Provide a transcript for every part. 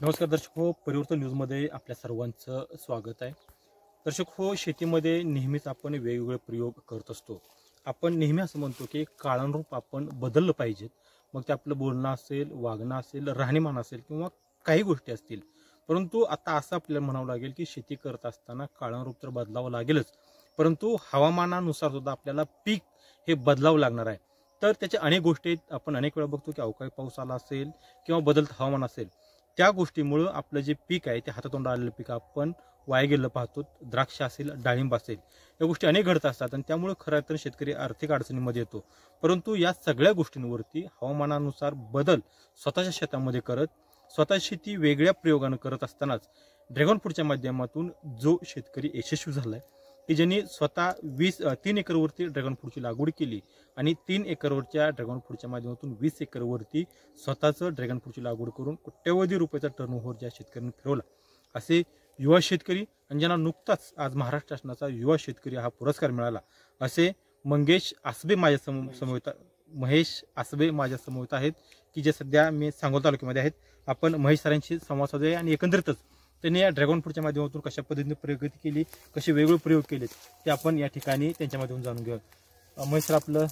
नमस्कार दर्शक हो, परिवर्तन न्यूजमध्ये आपल्या सर्वांचं स्वागत आहे. दर्शक हो, शेतीमध्ये नेहमीच आपण वेगवेगळे प्रयोग करत असतो. आपण नेहमी असं म्हणतो की काळानुरूप आपण बदललं पाहिजे. मग ते आपलं बोलणं असेल, वागणं असेल, राहणीमान असेल किंवा काही गोष्टी असतील. परंतु आता असं आपल्याला म्हणावं लागेल की शेती करत असताना काळानुरूप तर बदलावं लागेलच, परंतु हवामानानुसार सुद्धा आपल्याला पीक हे बदलावं लागणार आहे. तर त्याच्या अनेक गोष्टी आहेत. आपण अनेक वेळा बघतो की अवकाळी पाऊस आला असेल किंवा बदलतं हवामान असेल, त्या गोष्टीमुळं आपलं जे पीक आहे ते हातातोंड आलेलं पीक आपण वाया गेलं पाहतो. द्राक्ष असेल, डाळिंब असेल, या गोष्टी अनेक घडत असतात आणि त्यामुळे खरं तर शेतकरी आर्थिक अडचणीमध्ये येतो. परंतु या सगळ्या गोष्टींवरती हवामानानुसार बदल स्वतःच्या शेतामध्ये करत, स्वतः शेती वेगळ्या प्रयोगानं करत असतानाच ड्रॅगन फ्रूटच्या माध्यमातून जो शेतकरी यशस्वी झालाय की ज्यांनी स्वतः 3 एकरवरती ड्रॅगन फ्रूटची लागवड केली आणि 3 एकरवरच्या ड्रॅगन फ्रूटच्या माध्यमातून 20 एकरवरती स्वतःचं ड्रॅगन फ्रूटची लागवड करून कोट्यवधी रुपयाचा टर्नओव्हर ज्या शेतकऱ्यांनी फिरवला, असे युवा शेतकरी आणि ज्यांना नुकताच आज महाराष्ट्र शासनाचा युवा शेतकरी हा पुरस्कार मिळाला, असे महेश आसबे माझ्या समवेत आहेत की जे सध्या मी सांगोला तालुक्यामध्ये आहेत. आपण महेश सरांशी संवाद साधूया आणि एकंदरीतच त्यांनी या ड्रॅगन फ्रूटच्या माध्यमातून कशा पद्धतीने प्रगती केली, कसे वेगवेगळे प्रयोग केलेत, ते आपण या ठिकाणी त्यांच्या माध्यमातून जाणून घेऊया. महेश सर, आपलं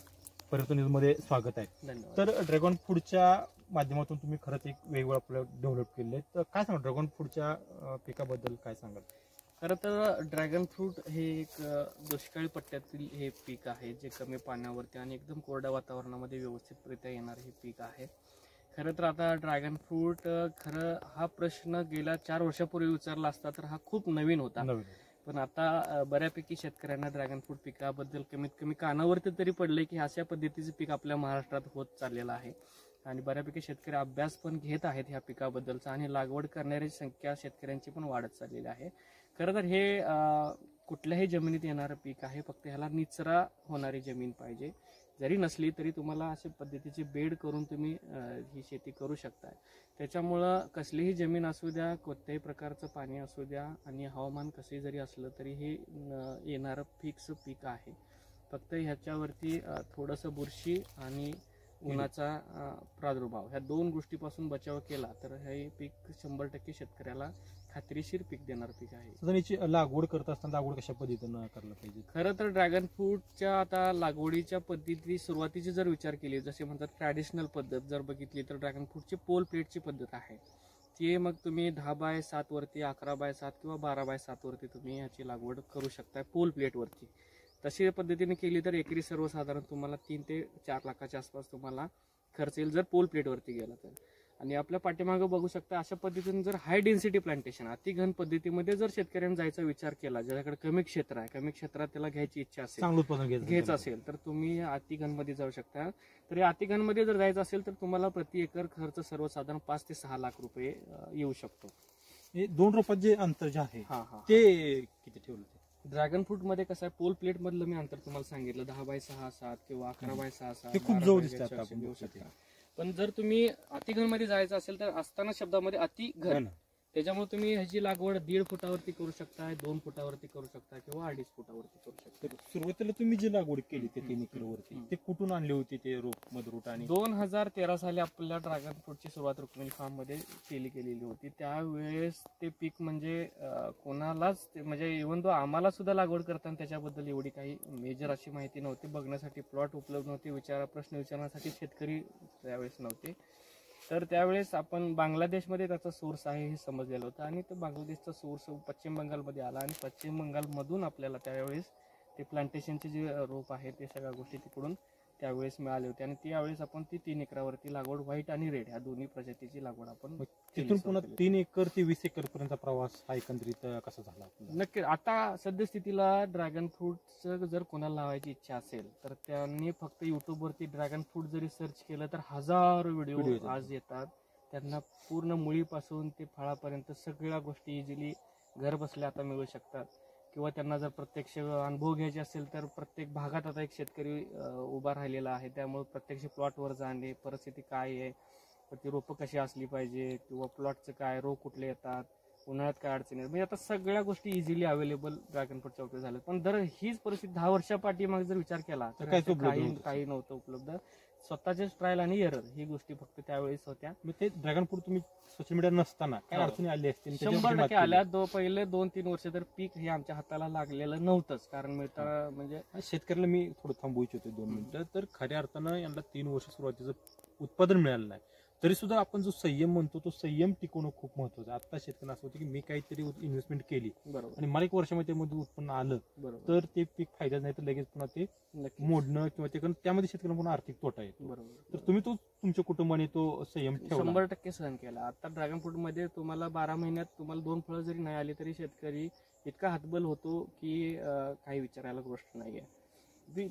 परिवर्तन न्यूजमध्ये स्वागत आहे. धन्यवाद. तर ड्रॅगन फ्रूटच्या माध्यमातून तुम्ही खरंच एक वेगवेगळा प्रयोग डेव्हलप केले, तर काय सांगा ड्रॅगन फ्रूटच्या पिकाबद्दल काय सांगाल? खरं तर ड्रॅगन फ्रूट हे एक दुष्काळी पट्ट्यातील हे पीक आहे, जे कमी पाण्यावरती आणि एकदम कोरड्या वातावरणामध्ये व्यवस्थितरित्या येणारे हे पीक आहे. खरं तर आता ड्रॅगन फ्रूट हा प्रश्न गेल्या 4 वर्षापूर्वी विचारला असता तर हा खूप नवीन होता. पण आता बऱ्यापैकी शेतकऱ्यांना ड्रॅगन फ्रूट पिकाबद्दल कमीत कमी कानावरती तरी पडले की अशा पद्धतीचे पीक आपल्या महाराष्ट्रात होत चाललेलं आहे आणि बऱ्यापैकी शेतकरी अभ्यास पण घेत आहेत ह्या पिकाबद्दलचा आणि लागवड करणाऱ्याची संख्या शेतकऱ्यांची पण वाढत चाललेली आहे. खरं तर हे कुठल्याही जमिनीत येणारं पीक आहे, फक्त ह्याला निचरा होणारी जमीन पाहिजे. जरी नसली तरी तुम्हाला अशा पद्धतीचे बेड करून तुम्ही ही शेती करू शकता. त्याच्यामुळं कसलीही जमीन असू द्या, कोणत्याही प्रकारचं पाणी असू द्या आणि हवामान कसंही जरी असलं तरी हे येणारं फिक्स पीक आहे. फक्त ह्याच्यावरती थोडंसं बुरशी आणि उन्हाचा प्रादुर्भाव ह्या 2 गोष्टीपासून बचाव केला तर हे पीक 100% शेतकऱ्याला खात्रीशीर पीक देणार पीक आहे. लागवड करत असताना लागवड कशा पद्धतीनं करायला पाहिजे? खरं तर ड्रॅगन फ्रूटच्या आता लागवडीच्या पद्धती सुरुवातीची जर विचार केली, जसे म्हणतात ट्रॅडिशनल पद्धत जर बघितली तर ड्रॅगन फ्रूटची पोल प्लेटची पद्धत आहे. ती मग तुम्ही 10x7 वरती, 11x7 किंवा 12x7 वरती तुम्ही ह्याची लागवड करू शकता पोल प्लेटवरती. तशी पद्धतीने केली तर एकरी सर्वसाधारण तुम्हाला 3 ते 4 लाखाच्या आसपास तुम्हाला खर्च येईल जर पोल प्लेटवरती गेला तर. आणि आपल्या पाठीमागं बघू शकता अशा पद्धतीने जर हाय डेन्सिटी प्लांटेशन अतिघन पद्धतीमध्ये जर शेतकऱ्यांनी जायचा विचार केला, ज्याच्याकडे कमी क्षेत्र आहे, कमी क्षेत्रात त्याला घ्यायची इच्छा असेल, घ्यायचं असेल तर तुम्ही अतिघन मध्ये जाऊ शकता. तर या अतिघन मध्ये जर जायचं असेल तर तुम्हाला प्रति एकर खर्च सर्वसाधारण 5 ते 6 लाख रुपये येऊ शकतो. 2 रोपात जे अंतर जे आहे ते किती ठेवलं? ड्रॅगन फ्रूट मध्ये कसं आहे, पोल प्लेट मधलं मी अंतर तुम्हाला सांगितलं 10x6 किंवा 11x6 ते खूप जवळ दिसतात. पण जर तुम्ही अतिघन मध्ये जायचं असेल तर असताना शब्दामध्ये अतिघन, त्याच्यामुळे तुम्ही ह्याची लागवड 1.5 फुटावरती करू शकता, 2 फुटावरती करू शकता किंवा 2.5 फुटावरती करू शकता. सुरुवातीला तुम्ही जी लागवड केली ते 3 एकरवरती, ते कुठून आणले होते ते रोप मधरूट? आणि 2013 साली आपल्या ड्रॅगन फ्रूटची सुरुवात रुक्मिणी फार्म मध्ये केलेली होती. त्यावेळेस ते पीक म्हणजे कोणालाच म्हणजे इव्हन तो आम्हाला सुद्धा लागवड करताना त्याच्याबद्दल एवढी काही मेजर अशी माहिती नव्हती. बघण्यासाठी प्लॉट उपलब्ध नव्हते, प्रश्न विचारण्यासाठी शेतकरी त्यावेळेस नव्हते. तर त्यावेळेस आपण बांगलादेशमध्ये त्याचा सोर्स आहे हे समजलेलं होतं आणि तो बांगलादेशचा सोर्स पश्चिम बंगालमध्ये आला आणि पश्चिम बंगालमधून आपल्याला त्यावेळेस ते प्लांटेशनचे जे रोप आहे ते सगळ्या गोष्टी तिकडून त्यावेळेस मिळाले होते आणि त्यावेळेस आपण ती 3 एकरावरती लागवड व्हाईट आणि रेड ह्या दोन्ही प्रजातीची लागवड आपण तिथून पुन्हा 3 एकर ते 20 एकर पर्यंतचा प्रवास हा एकंदरीत कसा झाला? नक्की. आता सद्यस्थितीला ड्रॅगन फ्रूटचं जर कोणाला लावायची इच्छा असेल तर त्यांनी फक्त युट्यूबवरती ड्रॅगन फ्रूट जरी सर्च केलं तर हजारो व्हिडिओ आज येतात. त्यांना पूर्ण मुळीपासून ते फळापर्यंत सगळ्या गोष्टी इझिली घर बसल्या आता मिळू शकतात. किंवा त्यांना जर प्रत्यक्ष अनुभव घ्यायचे असेल तर प्रत्येक भागात आता एक शेतकरी उभा राहिलेला आहे, त्यामुळे प्रत्यक्ष प्लॉटवर जाणे, परिस्थिती काय आहे, ती रोपं कशी असली पाहिजे किंवा प्लॉटचं काय, रोग कुठले येतात, उन्हाळ्यात काय अडचणी आहेत, म्हणजे आता सगळ्या गोष्टी इझिली अवेलेबल ड्रॅगन फ्रूटच्या उपयोग झाल्या. पण जर हीच परिस्थिती 10 वर्षापाठी मग जर विचार केला तर काही नव्हतं उपलब्ध. स्वतःचेच ट्रायल आणि एरर ही गोष्टी फक्त त्यावेळेस होत्या. मग ते ड्रॅगन फ्रूट तुम्ही सोशल मीडिया नसताना काय हो. अडचणी आली असतील 100% आल्या. पहिले 2-3 वर्ष तर पीक हे आमच्या हाताला लागलेलं नव्हतंच, कारण मिळता म्हणजे शेतकऱ्याला मी थोडं थांबवू इच्छितो 2 मिनिटं. तर खऱ्या अर्थानं यांना 3 वर्ष सुरुवातीचं उत्पादन मिळालं नाही, तरी सुद्धा आपण जो संयम म्हणतो तो संयम टिकवणं खूप महत्वाचं आहे. आता शेतकऱ्यांना असं होतं की मी काहीतरी इन्व्हेस्टमेंट केली बरोबर आणि मला 1 वर्षामध्ये त्यामध्ये उत्पन्न आलं बरोबर तर ते पीक फायद्याचं नाही, तर लगेच पुन्हा ते नक्की मोडणं किंवा ते त्यामध्ये शेतकऱ्यांना पुन्हा आर्थिक तोटा येतो. बरोबर. तर तुम्ही तो तुमच्या कुटुंबाने तो संयम ठेवला. 100% सहन केला. आता ड्रॅगन फ्रूट मध्ये तुम्हाला 12 महिन्यात तुम्हाला 2 फळं जरी नाही आली तरी शेतकरी इतका हातबल होतो की काही विचारायला गोष्ट नाहीये.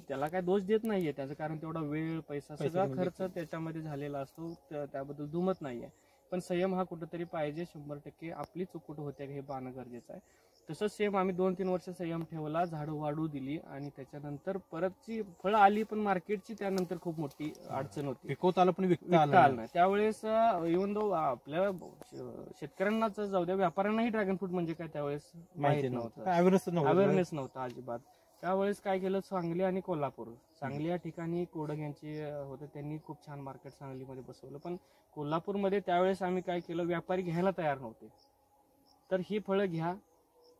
त्याला काय दोष देत नाहीये, त्याचं कारण तेवढा वेळ पैसा सगळा खर्च त्याच्यामध्ये झालेला असतो, त्याबद्दल दुमत नाहीये. पण संयम हा कुठेतरी पाहिजे. 100% आपली चूक कुठं होते हे पाहणं गरजेचं आहे. तसंच सेम आम्ही 2-3 वर्ष संयम ठेवला, झाडं वाढू दिली आणि त्याच्यानंतर परतची फळं आली, पण मार्केटची त्यानंतर खूप मोठी अडचण होती. पिकवता आलं पण विकता आलं आलं नाही. त्यावेळेस इव्हन दो आपल्या शेतकऱ्यांनाच जाऊ द्या, व्यापाऱ्यांनाही ड्रॅगन फ्रूट म्हणजे काय त्यावेळेस माहिती नव्हतं, अवेअरनेस नव्हता अजिबात. त्यावेळेस काय केलं, सांगली आणि कोल्हापूर, सांगली या ठिकाणी कोडग यांचे होते, त्यांनी खूप छान मार्केट सांगलीमध्ये बसवलं. पण कोल्हापूरमध्ये त्यावेळेस आम्ही काय केलं, व्यापारी घ्यायला तयार नव्हते. तर ही फळं घ्या,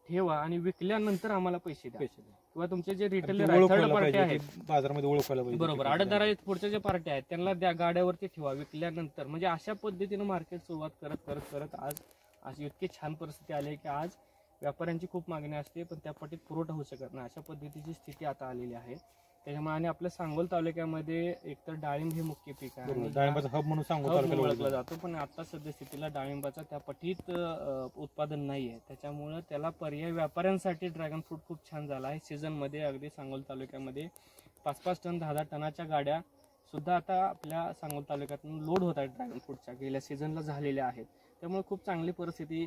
ठेवा आणि विकल्यानंतर आम्हाला पैसे द्या, किंवा तुमचे जे रिटेलर आहेत, थर्ड पार्टी आहेत, बाजारामध्ये ओळखायला पाहिजे. बरोबर, आडतदार पुढच्या ज्या पार्ट्या आहेत त्यांना द्या, गाड्यावरती ठेवा विकल्यानंतर. म्हणजे अशा पद्धतीनं मार्केट सुरुवात करत करत करत आज अशी इतकी छान परिस्थिती आली की आज व्यापाऱ्यांची खूप मागणी असते पण त्या पटीत पुरवठा होऊ शकत नाही, अशा पद्धतीची स्थिती आता आलेली आहे. त्याच्यामुळे आणि आपल्या सांगोल तालुक्यामध्ये एकतर डाळिंब हे मुख्य पीक आहे, डाळिंबाचा हब म्हणून सांगोल तालुक्याला ओळखला जातो. पण आता सद्यस्थितीला डाळिंबाचा त्या पटीत उत्पादन नाही आहे, त्याच्यामुळे त्याला पर्याय व्यापाऱ्यांसाठी ड्रॅगन फ्रूट खूप छान झाला आहे. सीझन मध्ये अगदी सांगोल तालुक्यामध्ये 5-5 टन 10-10 टनाच्या गाड्या सुद्धा आता आपल्या सांगोल तालुक्यातून लोड होत आहेत ड्रॅगन फ्रूटच्या, गेल्या सीझनला झालेल्या आहेत. त्यामुळे खूप चांगली परिस्थिती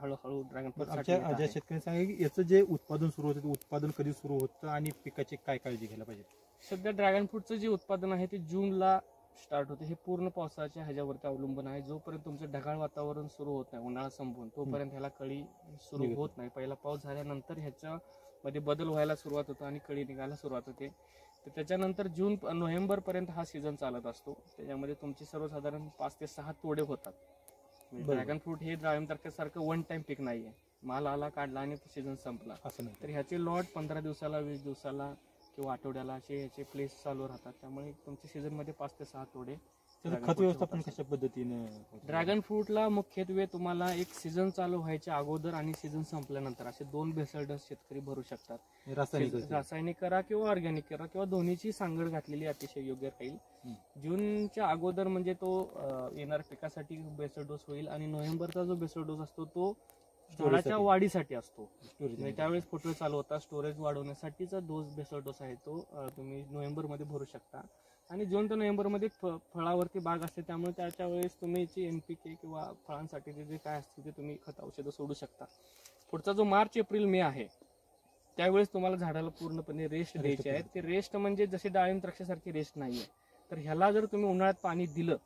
हळूहळू ड्रॅगन फ्रूट. ज्या शेतकऱ्यांनी सांगितलं की याचं जे उत्पादन सुरू होतं, उत्पादन कधी सुरू होतं आणि पिकाची काय काळजी घ्यायला पाहिजे? सध्या ड्रॅगन फ्रूटचं जे उत्पादन आहे ते जूनला स्टार्ट होते. हे पूर्ण पावसाच्या ह्याच्यावरती अवलंबून आहे. जोपर्यंत तुमचं ढगाळ वातावरण सुरू होत नाही, उन्हाळा संपून, तोपर्यंत ह्याला कळी सुरू होत नाही. पहिला पाऊस झाल्यानंतर ह्याच्यामध्ये बदल व्हायला सुरुवात होतो आणि कळी निघायला सुरुवात होते. तर त्याच्यानंतर नोव्हेंबर पर्यंत हा सीझन चालत असतो. त्याच्यामध्ये तुमचे सर्वसाधारण 5 ते 6 तोडे होतात. ड्रॅगन फ्रूट हे डाळिंबासारखं 1 टाइम पीक नाहीये, माल आला काढला आणि सीझन संपला असं नाही. तर ह्याचे लॉट 15 दिवसाला, 20 दिवसाला किंवा आठवड्याला असे ह्याचे प्लेस चालू राहतात. त्यामुळे तुमच्या सीझन मध्ये 5 ते 6 तोडे. खत व्यवस्थापन कशा पद्धतीने? ड्रॅगन फ्रूटला मुख्यत्वे तुम्हाला एक सीझन चालू व्हायच्या अगोदर आणि सीझन संपल्यानंतर असे 2 बेसल डोस शेतकरी भरू शकतात. रासायनिक करा किंवा ऑर्गॅनिक करा किंवा दोन्हीची सांगड घातलेली अतिशय योग्य राहील. जूनच्या अगोदर म्हणजे तो येणाऱ्या पिकासाठी बेसल डोस होईल आणि नोव्हेंबरचा जो बेसल डोस असतो तो झाडाच्या वाढीसाठी असतो. त्यावेळेस फुटवे चालू होता, स्टोरेज वाढवण्यासाठीचा बेसल डोस आहे तो तुम्ही नोव्हेंबर मध्ये भरू शकता. आणि जून ते नोव्हेंबर मध्ये फळावरती बाग असते, त्यामुळे त्याच्या वेळेस तुम्ही NPK किंवा फळांसाठी जे काय असतील ते तुम्ही खत औषधं सोडू शकता. पुढचा जो मार्च एप्रिल मे आहे त्यावेळेस तुम्हाला झाडाला पूर्णपणे रेस्ट द्यायचे आहे. ते रेस्ट म्हणजे जसे डाळिंब द्राक्षासारखी रेस्ट नाहीये. तर ह्याला जर तुम्ही उन्हाळ्यात पाणी दिलं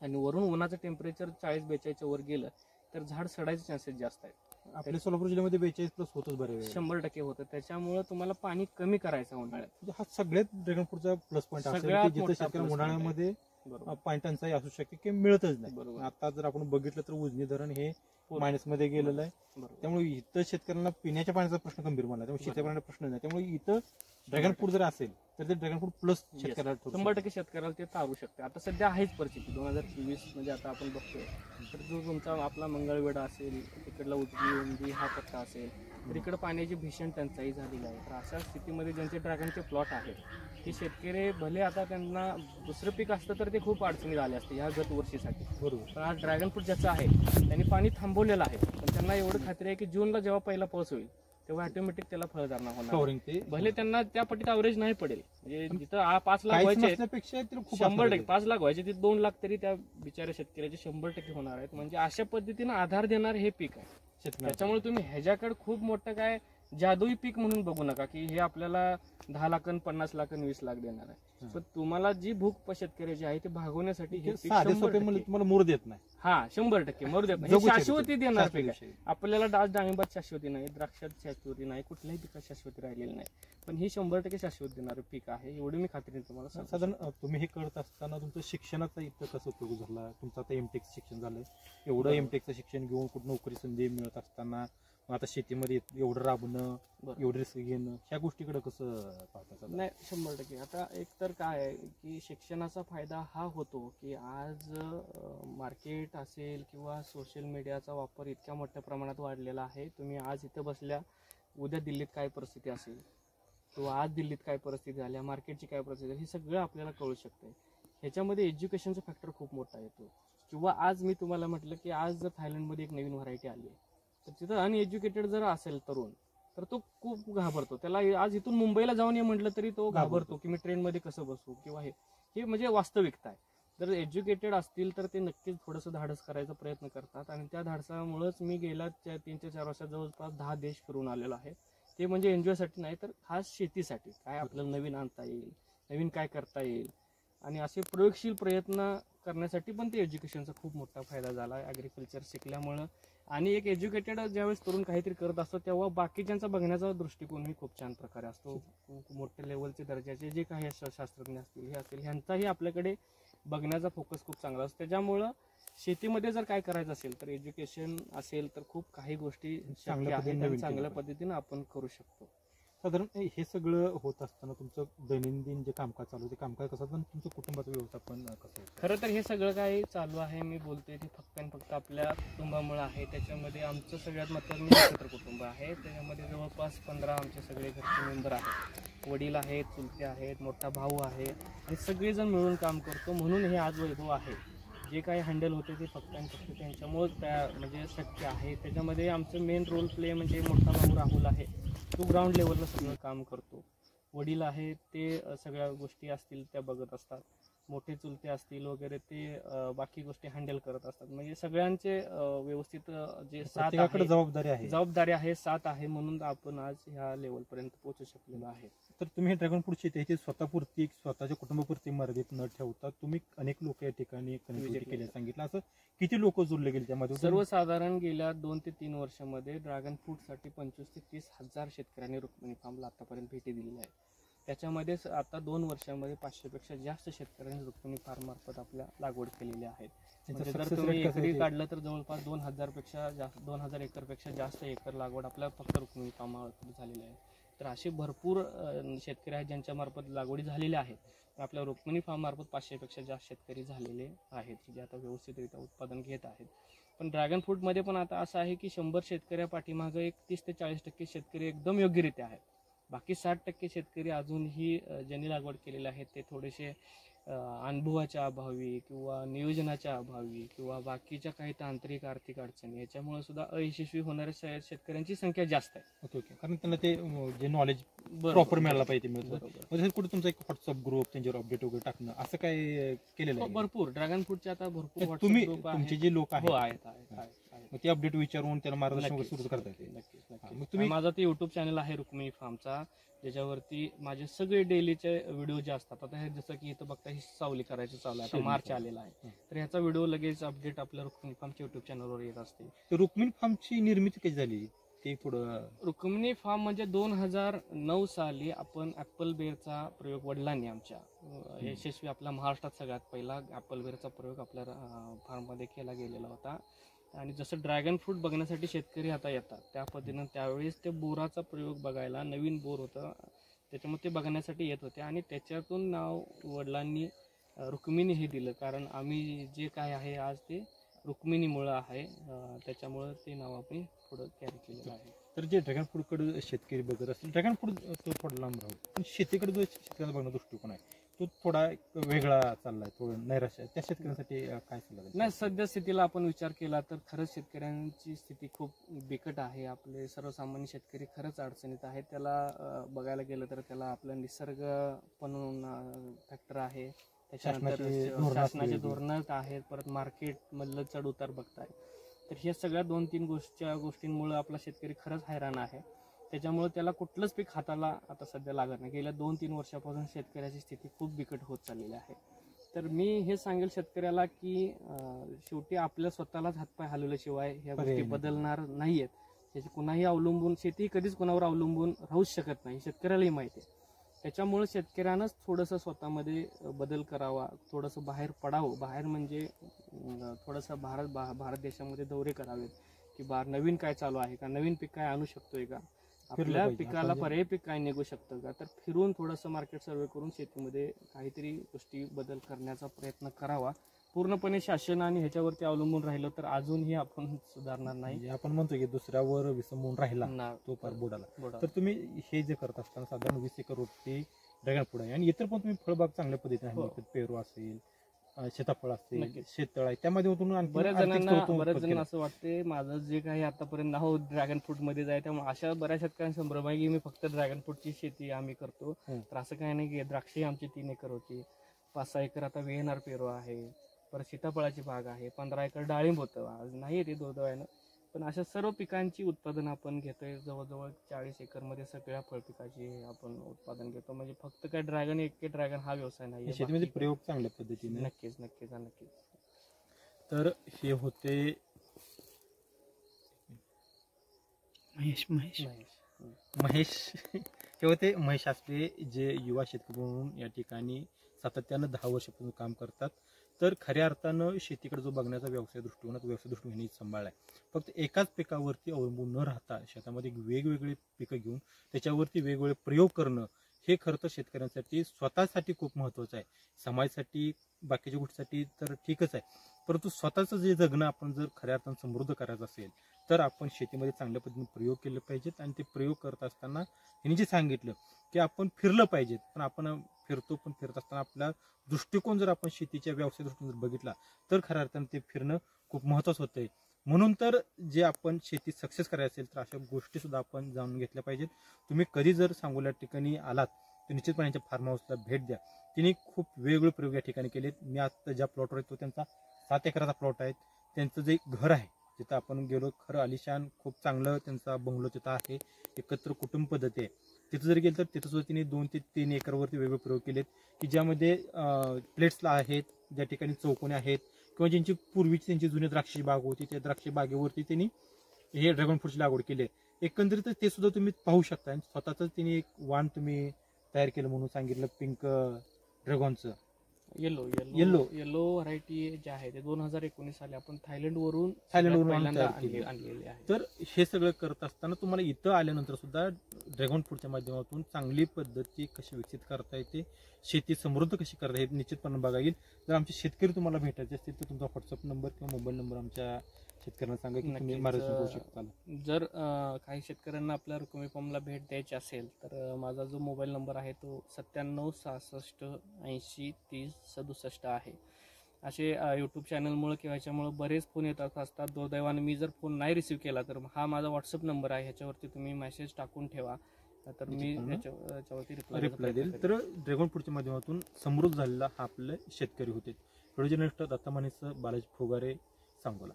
आणि वरून उन्हाचं टेम्परेचर 40-42 वर गेलं तर झाड सडायचे चान्सेस जास्त आहेत. आपल्या सोलापूर जिल्ह्यामध्ये 42+ होतच बरे 100% होतं. त्याच्यामुळे तुम्हाला पाणी कमी करायचं उन्हाळ्यात. हा सगळ्यात ड्रॅगन फ्रूटचा प्लस पॉईंट आहे, जिथे शेतकऱ्यांना उन्हाळ्यामध्ये पाणी टंचाई असू शकते की मिळतच नाही. आता जर आपण बघितलं तर उजनी धरण हे मायनस मध्ये गेलेलं आहे. त्यामुळे इथं शेतकऱ्यांना पिण्याच्या पाण्याचा प्रश्न गंभीर बनला, त्यामुळे शेतकऱ्यांना प्रश्न नाही. त्यामुळे इथं ड्रॅगन फ्रूट जर असेल तर ते ड्रॅगन फ्रूट प्लस शेतकऱ्याला 100% शेतकऱ्याला ते तारू शकते. आता सध्या आहेच परिस्थिती 2024 म्हणजे आता आपण बघतोय. तर जो तुमचा आपला मंगळवेढा असेल, तिकडला उजनी हा पट्टा असेल, तर इकडे पाण्याची भीषण टंचाई झालेली आहे. तर अशा स्थितीमध्ये ज्यांचे ड्रॅगनचे प्लॉट आहेत ते शेतकरी भले आता त्यांना दुसरं पीक असतं तर ते खूप अडचणीत आले असते ह्या गत वर्षीसाठी. बरोबर. पण आज ड्रॅगन फ्रूट ज्याचं आहे त्यांनी पाणी थांबवलेलं आहे, पण त्यांना एवढं खात्री आहे की जूनला जेव्हा पहिला पाऊस होईल तेव्हा ऑटोमॅटिक त्याला फळधारणा होणार. भले त्यांना त्या पटीत अवरेज नाही पडेल, म्हणजे जिथं 5 लाख व्हायचे 100%, 5 लाख व्हायचे तिथे 2 लाख तरी त्या बिचाऱ्या शेतकऱ्याचे 100% होणार आहेत. म्हणजे अशा पद्धतीनं आधार देणार हे पीक आहे. त्याच्यामुळे तुम्ही ह्याच्याकडे खूप मोठं काय जादुई पीक म्हणून बघू नका की हे आपल्याला 10 लाख 50 लाख 20 लाख देणार आहे. पण तुम्हाला जी भूक शेतकऱ्याची आहे ती भागवण्यासाठी हे पीक साधे 100% सोपे म्हणजे तुम्हाला मूर देत नाही. हा 100% मरू देत नाही. जगू हे शकते. शाश्वती देणार पीक आहे. शाश्वती. आपल्याला आज डाळिंबात शाश्वती नाही, द्राक्षात शाश्वती नाही, कुठल्याही पिकात शाश्वती राहिलेली नाही. पण ही 100% शाश्वत देणारं पीक आहे, एवढी मी खात्रीने तुम्हाला सांगतो. साधारण तुम्ही हे करत असताना तुमचं शिक्षणाचा इथं कसं उपयोग झाला? तुमचं आता एमटेक शिक्षण झालंय, एवढं एमटेकचं शिक्षण घेऊन कुठं नोकरी संधी मिळत असताना मग आता शेतीमध्ये एवढं राबणं, एवढं रिस्क घेणं, ह्या गोष्टीकडे कसं पाहता? नाही 100%. आता एक तर काय आहे की शिक्षणाचा फायदा हा होतो की आज मार्केट असेल किंवा सोशल मीडियाचा वापर इतक्या मोठ्या प्रमाणात वाढलेला आहे. तुम्ही आज इथं बसल्या, उद्या दिल्लीत काय परिस्थिती असेल किंवा आज दिल्लीत काय परिस्थिती झाल्या, मार्केटची काय परिस्थिती झाली, हे सगळं आपल्याला कळू शकते. ह्याच्यामध्ये एज्युकेशनचा फॅक्टर खूप मोठा येतो. किंवा आज मी तुम्हाला म्हटलं की आज जर थायलंडमध्ये एक नवीन व्हरायटी आली आहे, तर तिथं अनएज्युकेटेड जर असेल तरुण, तर तो खूप घाबरतो. त्याला आज इथून मुंबईला जाऊन ये म्हटलं तरी तो घाबरतो की मी ट्रेनमध्ये कसं बसू किंवा हे म्हणजे वास्तविकता आहे. जर एज्युकेटेड असतील तर ते नक्कीच थोडंसं धाडस करायचा प्रयत्न करतात. आणि त्या धाडसामुळेच मी गेल्या 3 ते 4 वर्षात जवळपास 10 देश फिरून आलेलो आहे. ते म्हणजे एन्जॉयसाठी नाही, तर खास शेतीसाठी काय आपल्याला नवीन आणता येईल, नवीन काय करता येईल, आणि असे प्रयोगशील प्रयत्न करण्यासाठी पण ते एज्युकेशनचा खूप मोठा फायदा झाला आहे ॲग्रिकल्चर शिकल्यामुळं. आणि एक एज्युकेटेड ज्यावेळेस तरुण काहीतरी करत असतो तेव्हा बाकीच्यांचा बघण्याचा दृष्टिकोनही खूप छान प्रकारे असतो. मोठ्या लेवलचे दर्जाचे जे काही शास्त्रज्ञ असतील, हे असतील, ह्यांचाही आपल्याकडे बघण्याचा फोकस खूप चांगला असतो. त्याच्यामुळं शेतीमध्ये जर काय करायचं असेल तर एज्युकेशन असेल तर खूप काही गोष्टी चांगल्या पद्धतीने आपण करू शकतो. साधारण हे सगळं होत असताना तुमचं दैनंदिन जे कामकाज चालू ते कामकाज कसं असतं, तुमचं कुटुंबाचं व्यवस्थापन कसं होतं? खरं तर हे सगळं काही चालू आहे, मी बोलतोय ते फक्त आणि फक्त आपल्या कुटुंबामुळे आहे. त्याच्यामध्ये आमचं सगळ्यात महत्त्वाचं एकत्र कुटुंब आहे. त्याच्यामध्ये जवळपास 15 आमचे सगळे घरचे मेंबर आहेत. वडील आहेत, चुलते आहेत, मोठा भाऊ आहे, आणि सगळेजण मिळून काम करतो. म्हणून हे आज वैभव आहे. जे काही हँडल होते ते फक्त आणि फक्त त्यांच्यामुळेच म्हणजे शक्य आहे. त्याच्यामध्ये आमचं मेन रोल प्ले म्हणजे मोठा भाऊ राहुल आहे, तो ग्राउंड लेवलला सगळं काम करतो. वडील आहेत ते सगळ्या गोष्टी असतील त्या बघत असतात. मोठे चुलते असतील वगैरे ते बाकी गोष्टी हँडल करत असतात. म्हणजे सगळ्यांचे व्यवस्थित जे जबाबदारी आहे, साथ आहे, म्हणून आपण आज ह्या लेवलपर्यंत पोहोचू शकलेलो आहे. तर तुम्ही ड्रॅगन फ्रूट शेती स्वतःपुरती, स्वतःच्या कुटुंबापुरती मर्यादित न ठेवता तुम्ही अनेक लोक या ठिकाणी कनेक्टिव्हिटी केली सांगितलं. असं किती लोक जोडले गेले त्यामध्ये? सर्वसाधारण गेल्या 2 ते 3 वर्षामध्ये ड्रॅगन फ्रूटसाठी 25 ते 30 हजार शेतकऱ्यांनी रुक्मिणी फार्मला आतापर्यंत भेटी दिलेल्या आहेत. त्याच्यामध्ये आता 2 वर्षामध्ये 500 पेक्षा जास्त शेतकऱ्यांनी रुक्मिणी फार्म मार्फत आपल्या लागवड केलेली आहे. म्हणजे जर तुम्ही एकरी काढलं तर जवळपास 2000 एकरपेक्षा जास्त एकर लागवड आपल्या फक्त रुक्मिणी फार्म मार्फत झालेली आहे. तर असे भरपूर शेतकरी आहेत ज्यांच्या मार्फत लागवडी झालेल्या आहेत. आपल्या रुक्मिणी फार्म मार्फत 500 पेक्षा जास्त शेतकरी झालेले आहेत जे आता व्यवस्थितरित्या उत्पादन घेत आहेत. पण ड्रॅगन फ्रूटमध्ये पण आता असं आहे की 100 शेतकऱ्या पाठीमागं एक 30 ते 40% शेतकरी एकदम योग्यरित्या आहेत. बाकी 60% शेतकरी अजूनही ज्यांनी लागवड केलेले आहेत ते थोडेसे अनुभवाच्या अभावी किंवा नियोजनाच्या अभावी किंवा बाकीच्या काही तांत्रिक आर्थिक अडचणी याच्यामुळे सुद्धा अयशस्वी होणाऱ्या शेतकऱ्यांची संख्या जास्त आहे. ओके, कारण त्यांना ते जे नॉलेज प्रॉपर मिळायला पाहिजे मिळतं. कुठे तुमचा एक व्हॉट्सअप ग्रुप त्यांच्यावर अपडेट वगैरे टाकणं असं काय केलेलं आहे? भरपूर ड्रॅगन फ्रूटचे आता भरपूर तुम्ही तुमचे जे लोक आहेत ते अपडेट विचारून त्यांना मार्गदर्शन सुरू करता येते. मग तुम्ही माझा ते युट्यूब चॅनल आहे रुक्मिणी फार्मचा, ज्याच्यावरती माझे सगळे डेलीचे व्हिडिओ जे असतात. आता हे जसं की इथं बघता ही सावली करायचं चालू आहे, आता मार्च आलेला आहे, तर ह्याचा व्हिडिओ लगेच अपडेट आपल्या रुक्मिणी फार्मच्या युट्यूब चॅनलवर येत असते. तर रुक्मिणी फार्मची निर्मिती कशी झाली ते थोडं? रुक्मिणी फार्म म्हणजे 2009 साली आपण ॲपल बेरचा प्रयोग वडिलांनी आमच्या यशस्वी आपल्या महाराष्ट्रात सगळ्यात पहिला ॲपल बेरचा प्रयोग आपल्या फार्ममध्ये केला गेलेला होता. आणि जसं ड्रॅगन फ्रूट बघण्यासाठी शेतकरी आता येतात त्या पद्धतीनं त्यावेळेस ते बोराचा प्रयोग बघायला, नवीन बोर होतं त्याच्यामुळे ते बघण्यासाठी येत होते. आणि त्याच्यातून नाव वडिलांनी रुक्मिणी हे दिलं, कारण आम्ही जे काय आहे आज ते रुक्मिणीमुळं आहे, त्याच्यामुळं ते नाव आपण पुढं कॅरी केलेलं आहे. तर जे ड्रॅगन फ्रूटकडे शेतकरी बघत असतील, ड्रॅगन फ्रूट तो थोडा लांब राहू, पण शेतीकडे जो शेतकऱ्याचा बघणं दृष्टिकोन आहे तो थोडा वेगळा चाललाय, थोडं नैराश्य. त्या शेतकऱ्यांसाठी काय सल्ला? नाही, सध्या स्थितीला आपण विचार केला तर खरंच शेतकऱ्यांची स्थिती खूप बिकट आहे. आपले सर्वसामान्य शेतकरी खरंच अडचणीत आहेत. त्याला बघायला गेलं तर त्याला आपलं निसर्ग पण फॅक्टर आहे, त्याच्यानंतर शासनाचे धोरणं आहेत, परत मार्केट मधलं चढ उतार बघताय. तर ह्या सगळ्या 2-3 गोष्टींमुळे आपला शेतकरी खरंच हैराण आहे. त्याच्यामुळे त्याला कुठलंच पीक हाताला आता सध्या लागत नाही. गेल्या 2-3 वर्षापासून शेतकऱ्याची स्थिती खूप बिकट होत चाललेली आहे. तर मी हे सांगेल शेतकऱ्याला की शेवटी आपल्या स्वतःलाच हातपाय हलवल्याशिवाय ह्या गोष्टी बदलणार नाहीयेत. त्याची कुणाही अवलंबून, शेती कधीच कुणावर अवलंबून राहूच शकत नाही, शेतकऱ्यालाही माहिती आहे. त्याच्यामुळे शेतकऱ्यानंच थोडंसं स्वतःमध्ये बदल करावा, थोडंसं बाहेर पडावं. बाहेर म्हणजे थोडंसं भारत देशामध्ये दौरे करावेत की नवीन काय चालू आहे का, नवीन पीक काय आणू शकतोय का, आपल्या पिकाला पर्यायी पीक काय निघू शकतं का. तर फिरून थोडंसं मार्केट सर्वे करून शेतीमध्ये काहीतरी गोष्टी बदल करण्याचा प्रयत्न करावा. पूर्णपणे शासन आणि ह्याच्यावरती अवलंबून राहिलं तर अजूनही आपण सुधारणार नाही. आपण म्हणतो की दुसऱ्यावर विसंबून राहिला तो पार बुडाला. तर तुम्ही हे जे करत असताना साधारण 20 एकर वरती ड्रॅगन फ्रूट आहे आणि इतर पण तुम्ही फळबाग चांगल्या पद्धतीने आहे, पेरू असेल, सीताफळ असेल, शेततळ आहे, त्यामध्ये बऱ्याच जणांना असं वाटते माझं जे काही आतापर्यंत नाव ड्रॅगन फ्रूट मध्ये जाय, त्यामुळे अशा बऱ्याच शेतकऱ्यांना संभ्रम आहे की मी फक्त ड्रॅगन फ्रूटची शेती आम्ही करतो. तर असं काही नाही की द्राक्षी आमची 3 एकर होती, 5-6 एकर आता वेहनार पेरू आहे, परत सीताफळाची बाग आहे, 15 एकर डाळिंब होतं, आज नाही ते दुर्दैवानं. पण अशा सर्व पिकांची उत्पादन आपण घेतोय. जवळजवळ 40 एकर मध्ये सगळ्या फळपिकाची आपण उत्पादन घेतो. म्हणजे फक्त काय ड्रॅगन हा व्यवसाय नाही, शेतीमध्ये प्रयोग चांगल्या पद्धतीने. नक्कीच नक्कीच नक्कीच. तर हे होते महेश हे होते महेश आसपे, जे युवा शेतकरी म्हणून या ठिकाणी सातत्यानं 10 वर्षापासून काम करतात. तर खऱ्या अर्थानं शेतीकडे जो बघण्याचा व्यवसाय दृष्टिकोन सांभाळलाय. फक्त एकाच पिकावरती अवलंबून न राहता शेतामध्ये वेगवेगळे पिकं घेऊन त्याच्यावरती वेगवेगळे प्रयोग करणं हे खरं तर शेतकऱ्यांसाठी स्वतःसाठी खूप महत्त्वाचं आहे. समाजासाठी, बाकीच्या गोष्टीसाठी तर ठीकच आहे, परंतु स्वतःचं जे जगणं आपण जर खऱ्या अर्थानं समृद्ध करायचं असेल तर आपण शेतीमध्ये चांगल्या पद्धतीने प्रयोग केले पाहिजेत. आणि ते प्रयोग करत असताना यांनी जे सांगितलं की आपण फिरलं पाहिजेत, पण आपण फिरतो, पण फिरत असताना आपला दृष्टिकोन जर आपण शेतीच्या व्यवसाय दृष्टीने जर बघितला तर खऱ्या अर्थानं ते फिरणं खूप महत्त्वाचं होतंय. म्हणून तर जे आपण शेती सक्सेस करायचं असेल तर अशा गोष्टी सुद्धा आपण जाणून घेतल्या पाहिजेत. तुम्ही कधी जर सांगोला ठिकाणी आलात तर निश्चितपणे यांच्या फार्म हाऊसला भेट द्या. तिने खूप वेगवेगळे प्रयोग या ठिकाणी केलेत. मी आता ज्या प्लॉटवर आहे तो त्यांचा 7 एकराचा प्लॉट आहे. त्यांचं जे घर आहे तिथं आपण गेलो, खरं आलिशान खूप चांगलं त्यांचा बंगलो तिथं आहे, एकत्र कुटुंब पद्धती आहे. तिथं जर गेलं तर तिथं सुद्धा तिने 2 ते 3 एकरवरती वेगवेगळे प्रयोग केलेत की ज्यामध्ये प्लेट्सला आहेत, ज्या ठिकाणी चौकोने आहेत, किंवा ज्यांची पूर्वीची त्यांची जुनी द्राक्षी बाग होती त्या द्राक्षी बागेवरती त्यांनी हे ड्रॅगन फ्रूटची लागवड केली आहे. एकंदरीत ते सुद्धा तुम्ही पाहू शकता. आणि स्वतःच तिने एक वाण तुम्ही तयार केलं म्हणून सांगितलं, पिंक ड्रॅगनचं. येलो व्हरायटी जे आहे ते 2019 साली आपण थायलंडवरून आणलेले आहे. तर हे सगळं करत असताना तुम्हाला इथं आल्यानंतर सुद्धा ड्रॅगन फ्रूटच्या माध्यमातून चांगली पद्धती कशी विकसित करता येते, शेती समृद्ध कशी करता येते निश्चितपणे बघा येईल. जर आमचे शेतकरी तुम्हाला भेटायचे असतील तर तुमचा व्हॉट्सअप नंबर किंवा मोबाईल नंबर आमच्या शेतकऱ्यांना सांगा की तुम्ही मार्गदर्शन करू शकता. जर काही शेतकऱ्यांना आपल्या रुक्मिणी फार्मला भेट द्यायची असेल तर माझा जो मोबाईल नंबर आहे तो 9766803067 आहे. असे यूट्यूब चॅनलमुळे किंवा ह्याच्यामुळे बरेच फोन येतात असतात. दुर्दैवाने मी जर फोन नाही रिसीव्ह केला तर हा माझा व्हॉट्सअप नंबर आहे, ह्याच्यावरती तुम्ही मेसेज टाकून ठेवा तर मी याच्यावरती रिप्लाय देईल. तर ड्रॅगन फ्रूटच्या माध्यमातून समृद्ध झालेला हा आपले शेतकरी होते. व्हिडिओ जर्नलिस्ट दत्ता मानेसह बालाजी फोगारे, सांगोला.